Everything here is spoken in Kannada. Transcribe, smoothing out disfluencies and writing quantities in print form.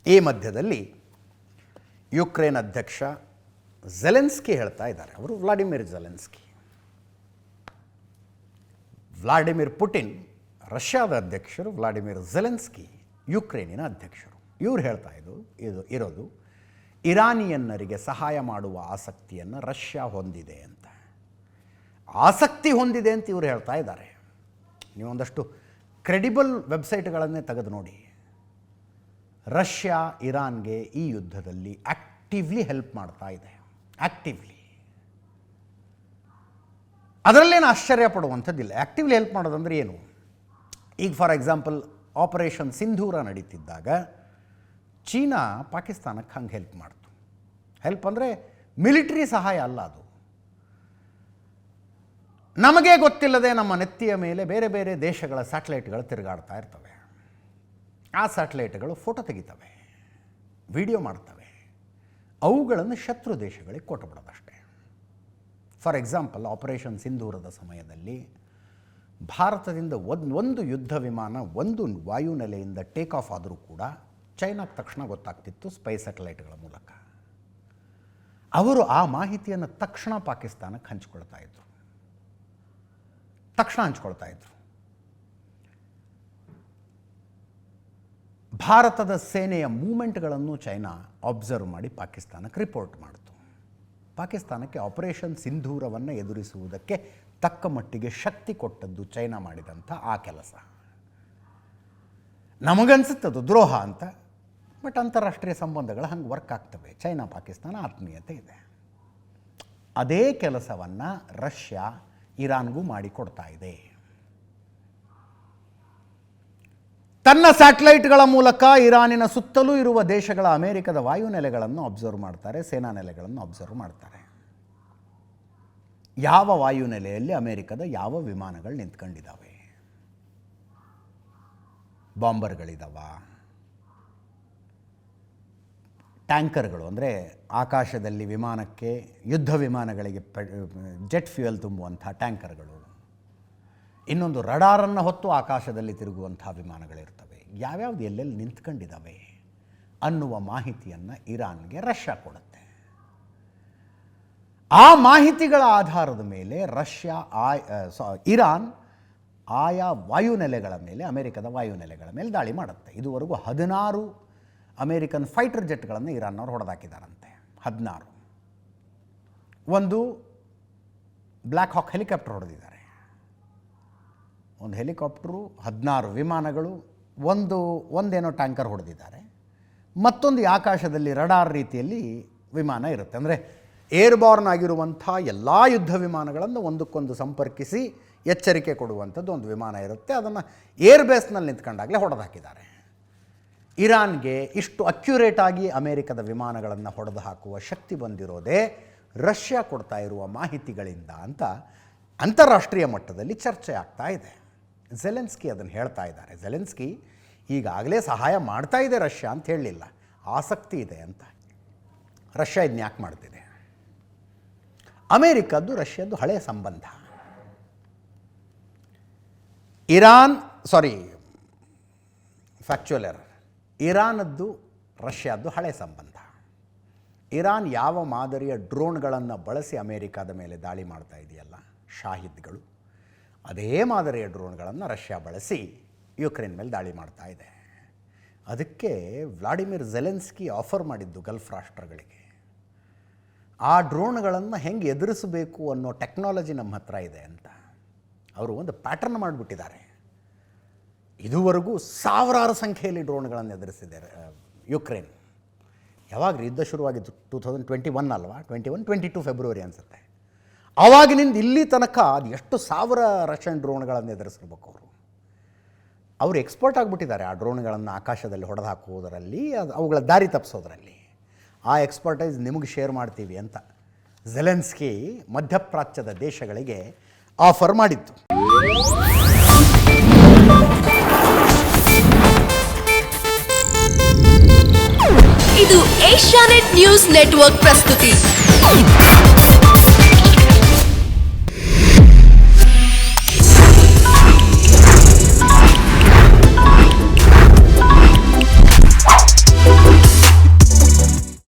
ಈ ಮಧ್ಯದಲ್ಲಿ ಯುಕ್ರೇನ್ ಅಧ್ಯಕ್ಷ ಝೆಲೆನ್ಸ್ಕಿ ಹೇಳ್ತಾ ಇದ್ದಾರೆ, ಅವರು ವ್ಲಾಡಿಮಿರ್ ಝೆಲೆನ್ಸ್ಕಿ. ವ್ಲಾಡಿಮಿರ್ ಪುಟಿನ್ ರಷ್ಯಾದ ಅಧ್ಯಕ್ಷರು, ವ್ಲಾಡಿಮಿರ್ ಝೆಲೆನ್ಸ್ಕಿ ಯುಕ್ರೇನಿನ ಅಧ್ಯಕ್ಷರು. ಇವರು ಹೇಳ್ತಾ ಇರೋದು ಇರಾನಿಯನ್ನರಿಗೆ ಸಹಾಯ ಮಾಡುವ ಆಸಕ್ತಿಯನ್ನು ರಷ್ಯಾ ಹೊಂದಿದೆ ಅಂತ. ಆಸಕ್ತಿ ಹೊಂದಿದೆ ಅಂತ ಇವರು ಹೇಳ್ತಾ ಇದ್ದಾರೆ. ನೀವೊಂದಷ್ಟು ಕ್ರೆಡಿಬಲ್ ವೆಬ್ಸೈಟ್ಗಳನ್ನೇ ತೆಗೆದು ನೋಡಿ. ರಷ್ಯಾ ಇರಾನ್ಗೆ ಈ ಯುದ್ಧದಲ್ಲಿ ಆ್ಯಕ್ಟಿವ್ಲಿ ಹೆಲ್ಪ್ ಮಾಡ್ತಾ ಇದೆ, ಆ್ಯಕ್ಟಿವ್ಲಿ. ಅದರಲ್ಲೇನು ಆಶ್ಚರ್ಯ ಪಡುವಂಥದ್ದಿಲ್ಲ. ಆ್ಯಕ್ಟಿವ್ಲಿ ಹೆಲ್ಪ್ ಮಾಡೋದಂದ್ರೆ ಏನು? ಈಗ ಫಾರ್ ಎಕ್ಸಾಂಪಲ್ ಆಪರೇಷನ್ ಸಿಂಧೂರ ನಡೀತಿದ್ದಾಗ ಚೀನಾ ಪಾಕಿಸ್ತಾನಕ್ಕೆ ಹಂಗೆ ಹೆಲ್ಪ್ ಮಾಡ್ತು. ಹೆಲ್ಪ್ ಅಂದರೆ ಮಿಲಿಟರಿ ಸಹಾಯ ಅಲ್ಲ, ಅದು ನಮಗೆ ಗೊತ್ತಿಲ್ಲದೆ ನಮ್ಮ ನೆತ್ತಿಯ ಮೇಲೆ ಬೇರೆ ಬೇರೆ ದೇಶಗಳ ಸ್ಯಾಟಲೈಟ್ಗಳು ತಿರುಗಾಡ್ತಾ ಇರ್ತವೆ. ಆ ಸ್ಯಾಟಲೈಟ್ಗಳು ಫೋಟೋ ತೆಗಿತವೆ, ವಿಡಿಯೋ ಮಾಡ್ತವೆ, ಅವುಗಳನ್ನು ಶತ್ರು ದೇಶಗಳಿಗೆ ಕೊಟ್ಟುಬಿಡೋದಷ್ಟೇ. ಫಾರ್ ಎಕ್ಸಾಂಪಲ್ ಆಪರೇಷನ್ ಸಿಂಧೂರದ ಸಮಯದಲ್ಲಿ ಭಾರತದಿಂದ ಒಂದು ಯುದ್ಧ ವಿಮಾನ ಒಂದು ವಾಯುನೆಲೆಯಿಂದ ಟೇಕ್ ಆಫ್ ಆದರೂ ಕೂಡ ಚೈನಾಕ್ಕೆ ತಕ್ಷಣ ಗೊತ್ತಾಗ್ತಿತ್ತು ಸ್ಪೈ ಸ್ಯಾಟಲೈಟ್ಗಳ ಮೂಲಕ. ಅವರು ಆ ಮಾಹಿತಿಯನ್ನು ತಕ್ಷಣ ಪಾಕಿಸ್ತಾನಕ್ಕೆ ಹಂಚ್ಕೊಳ್ತಾ ಇದ್ರು. ಭಾರತದ ಸೇನೆಯ ಮೂಮೆಂಟ್ಗಳನ್ನು ಚೈನಾ ಅಬ್ಸರ್ವ್ ಮಾಡಿ ಪಾಕಿಸ್ತಾನಕ್ಕೆ ರಿಪೋರ್ಟ್ ಮಾಡಿತು. ಪಾಕಿಸ್ತಾನಕ್ಕೆ ಆಪರೇಷನ್ ಸಿಂಧೂರವನ್ನು ಎದುರಿಸುವುದಕ್ಕೆ ತಕ್ಕ ಮಟ್ಟಿಗೆ ಶಕ್ತಿ ಕೊಟ್ಟದ್ದು ಚೈನಾ ಮಾಡಿದಂಥ ಆ ಕೆಲಸ. ನಮಗನ್ಸುತ್ತದು ದ್ರೋಹ ಅಂತ, ಬಟ್ ಅಂತಾರಾಷ್ಟ್ರೀಯ ಸಂಬಂಧಗಳು ಹಂಗೆ ವರ್ಕ್ ಆಗ್ತವೆ. ಚೈನಾ ಪಾಕಿಸ್ತಾನ ಆತ್ಮೀಯತೆ ಇದೆ. ಅದೇ ಕೆಲಸವನ್ನು ರಷ್ಯಾ ಇರಾನ್ಗೂ ಮಾಡಿಕೊಡ್ತಾ ಇದೆ. ತನ್ನ ಸ್ಯಾಟಲೈಟ್ಗಳ ಮೂಲಕ ಇರಾನಿನ ಸುತ್ತಲೂ ಇರುವ ದೇಶಗಳ ಅಮೆರಿಕದ ವಾಯುನೆಲೆಗಳನ್ನು ಅಬ್ಸರ್ವ್ ಮಾಡ್ತಾರೆ, ಸೇನಾ ನೆಲೆಗಳನ್ನು ಅಬ್ಸರ್ವ್ ಮಾಡ್ತಾರೆ. ಯಾವ ವಾಯುನೆಲೆಯಲ್ಲಿ ಅಮೆರಿಕದ ಯಾವ ವಿಮಾನಗಳು ನಿಂತ್ಕೊಂಡಿದ್ದಾವೆ, ಬಾಂಬರ್ಗಳಿದ್ದಾವ, ಟ್ಯಾಂಕರ್ಗಳು ಅಂದರೆ ಆಕಾಶದಲ್ಲಿ ವಿಮಾನಕ್ಕೆ ಯುದ್ಧ ವಿಮಾನಗಳಿಗೆ ಜೆಟ್ ಫ್ಯೂಯಲ್ ತುಂಬುವಂಥ ಟ್ಯಾಂಕರ್ಗಳು, ಇನ್ನೊಂದು ರಡಾರನ್ನು ಹೊತ್ತು ಆಕಾಶದಲ್ಲಿ ತಿರುಗುವಂಥ ವಿಮಾನಗಳಿರ್ತವೆ. ಯಾವ್ಯಾವ್ದು ಎಲ್ಲೆಲ್ಲಿ ನಿಂತ್ಕೊಂಡಿದ್ದಾವೆ ಅನ್ನುವ ಮಾಹಿತಿಯನ್ನು ಇರಾನ್ಗೆ ರಷ್ಯಾ ಕೊಡುತ್ತೆ. ಆ ಮಾಹಿತಿಗಳ ಆಧಾರದ ಮೇಲೆ ಇರಾನ್ ಆಯಾ ವಾಯುನೆಲೆಗಳ ಮೇಲೆ, ಅಮೆರಿಕದ ವಾಯುನೆಲೆಗಳ ಮೇಲೆ ದಾಳಿ ಮಾಡುತ್ತೆ. ಇದುವರೆಗೂ 16 ಅಮೇರಿಕನ್ ಫೈಟರ್ ಜೆಟ್ಗಳನ್ನು ಇರಾನ್ನವ್ರು ಹೊಡೆದಾಕಿದ್ದಾರಂತೆ. 16. ಒಂದು ಬ್ಲ್ಯಾಕ್ ಹಾಕ್ ಹೆಲಿಕಾಪ್ಟರ್ ಹೊಡೆದಿದ್ದಾರೆ, ಒಂದು ಹೆಲಿಕಾಪ್ಟರು, 16 ವಿಮಾನಗಳು, ಒಂದೇನೋ ಟ್ಯಾಂಕರ್ ಹೊಡೆದಿದ್ದಾರೆ. ಮತ್ತೊಂದು ಆಕಾಶದಲ್ಲಿ ರಡಾರ್ ರೀತಿಯಲ್ಲಿ ವಿಮಾನ ಇರುತ್ತೆ. ಅಂದರೆ ಏರ್ಬಾರ್ನ್ ಆಗಿರುವಂಥ ಎಲ್ಲ ಯುದ್ಧ ವಿಮಾನಗಳನ್ನು ಒಂದಕ್ಕೊಂದು ಸಂಪರ್ಕಿಸಿ ಎಚ್ಚರಿಕೆ ಕೊಡುವಂಥದ್ದು ಒಂದು ವಿಮಾನ ಇರುತ್ತೆ. ಅದನ್ನು ಏರ್ಬೇಸ್ನಲ್ಲಿ ನಿಂತ್ಕೊಂಡಾಗಲೇ ಹೊಡೆದಾಕಿದ್ದಾರೆ. ಇರಾನ್ಗೆ ಇಷ್ಟು ಅಕ್ಯುರೇಟಾಗಿ ಅಮೆರಿಕದ ವಿಮಾನಗಳನ್ನು ಹೊಡೆದು ಹಾಕುವ ಶಕ್ತಿ ಬಂದಿರೋದೇ ರಷ್ಯಾ ಕೊಡ್ತಾ ಇರುವ ಮಾಹಿತಿಗಳಿಂದ ಅಂತ ಅಂತಾರಾಷ್ಟ್ರೀಯ ಮಟ್ಟದಲ್ಲಿ ಚರ್ಚೆ ಆಗ್ತಾ ಇದೆ. ಝೆಲೆನ್ಸ್ಕಿ ಅದನ್ನು ಹೇಳ್ತಾ ಇದ್ದಾರೆ. ಝೆಲೆನ್ಸ್ಕಿ ಈಗಾಗಲೇ ಸಹಾಯ ಮಾಡ್ತಾ ಇದೆ ರಷ್ಯಾ ಅಂತ ಹೇಳಲಿಲ್ಲ, ಆಸಕ್ತಿ ಇದೆ ಅಂತ. ರಷ್ಯಾ ಇದನ್ನ ಯಾಕೆ ಮಾಡ್ತಿದೆ? ಅಮೇರಿಕದ್ದು ರಷ್ಯಾದ್ದು ಹಳೆಯ ಸಂಬಂಧ. Factual error. ಇರಾನದ್ದು ರಷ್ಯಾದ್ದು ಹಳೆಯ ಸಂಬಂಧ. ಇರಾನ್ ಯಾವ ಮಾದರಿಯ ಡ್ರೋನ್ಗಳನ್ನು ಬಳಸಿ ಅಮೇರಿಕಾದ ಮೇಲೆ ದಾಳಿ ಮಾಡ್ತಾ ಇದೆಯಲ್ಲ, ಶಾಹಿದ್ಗಳು, ಅದೇ ಮಾದರಿಯ ಡ್ರೋನ್ಗಳನ್ನು ರಷ್ಯಾ ಬಳಸಿ ಯುಕ್ರೇನ್ ಮೇಲೆ ದಾಳಿ ಮಾಡ್ತಾ ಇದೆ. ಅದಕ್ಕೆ ವ್ಲಾಡಿಮಿರ್ ಝೆಲೆನ್ಸ್ಕಿ ಆಫರ್ ಮಾಡಿದ್ದು ಗಲ್ಫ್ ರಾಷ್ಟ್ರಗಳಿಗೆ, ಆ ಡ್ರೋನ್ಗಳನ್ನು ಹೆಂಗೆ ಎದುರಿಸಬೇಕು ಅನ್ನೋ ಟೆಕ್ನಾಲಜಿ ನಮ್ಮ ಹತ್ರ ಇದೆ ಅಂತ. ಅವರು ಒಂದು ಪ್ಯಾಟರ್ನ್ ಮಾಡಿಬಿಟ್ಟಿದ್ದಾರೆ. ಇದುವರೆಗೂ ಸಾವಿರಾರು ಸಂಖ್ಯೆಯಲ್ಲಿ ಡ್ರೋನ್ಗಳನ್ನು ಎದುರಿಸಿದ್ದಾರೆ ಯುಕ್ರೇನ್. ಯಾವಾಗ ಯುದ್ಧ ಶುರುವಾಗಿದ್ದು 2021 ಅಲ್ವಾ, 22 ಫೆಬ್ರವರಿ ಅನಿಸುತ್ತೆ. ಆವಾಗಿನಿಂದ ಇಲ್ಲಿ ತನಕ ಅದು ಎಷ್ಟು ಸಾವಿರ ರಷ್ಯನ್ ಡ್ರೋನ್ಗಳನ್ನು ಎದುರಿಸಿರ್ಬೇಕು ಅವರು ಎಕ್ಸ್ಪರ್ಟ್ ಆಗಿಬಿಟ್ಟಿದ್ದಾರೆ ಆ ಡ್ರೋನ್ಗಳನ್ನು ಆಕಾಶದಲ್ಲಿ ಹೊಡೆದು ಹಾಕುವುದರಲ್ಲಿ, ಅವುಗಳ ದಾರಿ ತಪ್ಪಿಸೋದ್ರಲ್ಲಿ. ಆ ಎಕ್ಸ್ಪರ್ಟೈಸ್ ನಿಮಗೆ ಶೇರ್ ಮಾಡ್ತೀವಿ ಅಂತ ಝೆಲೆನ್ಸ್ಕಿ ಮಧ್ಯಪ್ರಾಚ್ಯದ ದೇಶಗಳಿಗೆ ಆಫರ್ ಮಾಡಿತ್ತು. ಇದು ಏಷ್ಯಾನೆಟ್ ನ್ಯೂಸ್ ನೆಟ್ವರ್ಕ್ ಪ್ರಸ್ತುತಿ.